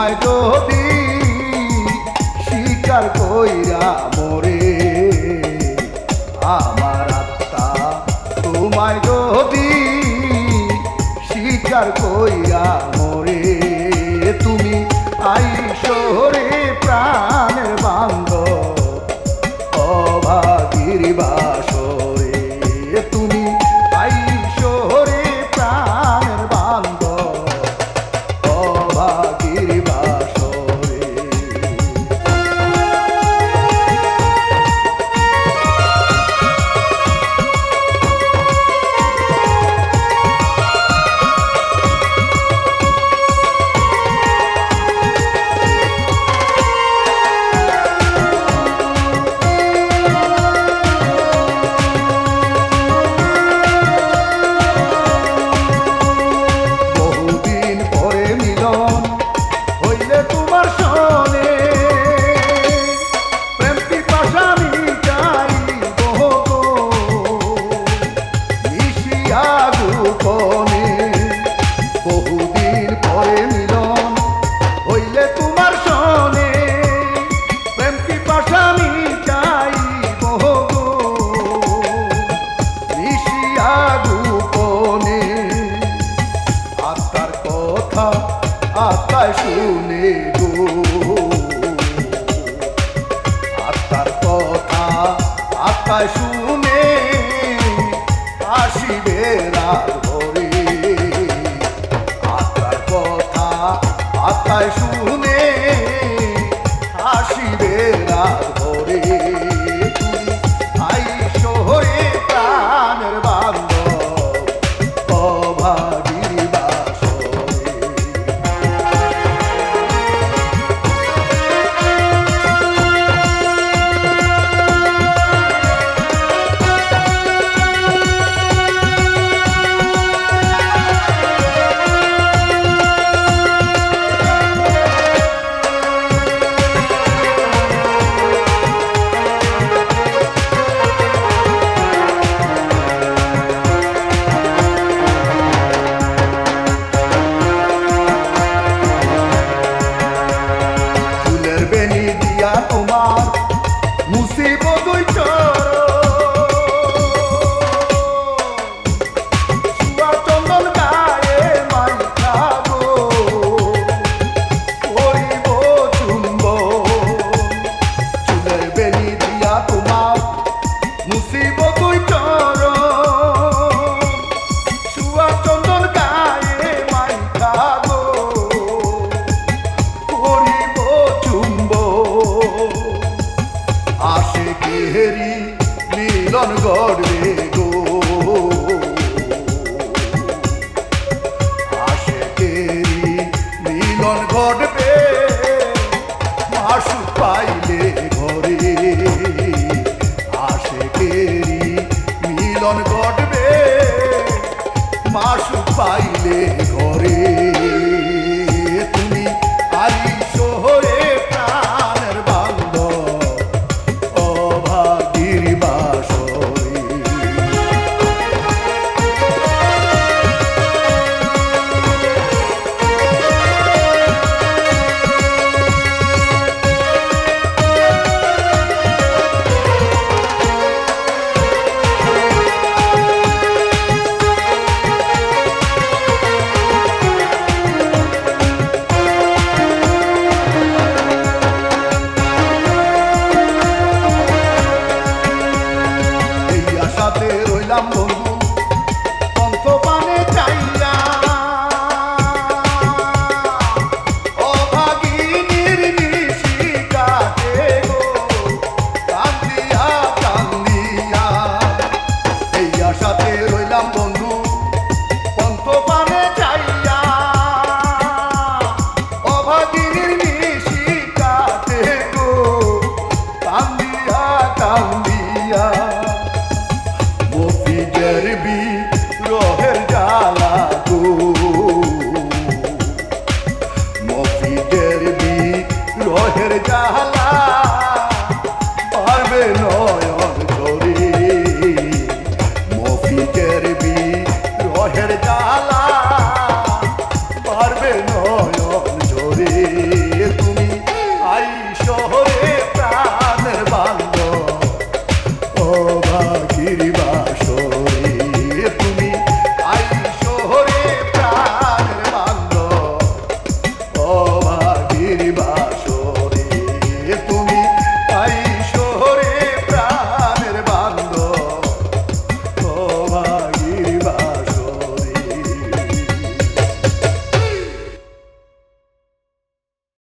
তোমায় যদি স্বীকার কইরা মরে আমার আত্মা তোমায় যদি স্বীকার কইরা মরে তুমি আইসরে প্রাণের বান্ধব অভাগীর বাসরে তুমি আইসরে প্রাণের বান্ধব অভাগীর বাসরে আত্মায় শুনে গো আত্মার কথা আত্মায় শুনে আসিবে রাত ভরে আত্মার কথা আত্মায় শুনে আসিবে রাত ভরে তুমি আইসরে প্রাণের বান্ধব অভাগীর তোমার মুসিবত চন্দন গায়ে মাইখা গো করিব চুম্ব চুলের বেনি দিয়া তোমার মুসিবত চন্দন গায়ে মাইখা গো করিব চুম্ব আশিকেরি মিলন গড়বে গো আশিকেরি মিলন গড়বে মাসু পাইলে ঘরে আশিকেরি মিলন গড়বে মাসু পাইলে ঘরে তুমি আইসরে প্রাণের বান্ধব অভাগীর বাসরে রইলাম বন্ধু পন্থ পানে চাইয়া অভাগিনীর নিশি কাটে গো কান্দিয়া কান্দিয়া এই আশাতে রইলাম বন্ধু পন্থ পানে চাইয়া অভাগিনীর নিশি কাটে গো কান্দিয়া কান্দিয়া রহের জ্বালা গো মফিদের রহের জ্বালা পারবে নয়ন ঝরে মফিদের রহের জ্বালা পারবে নয়ন ঝরে পাখির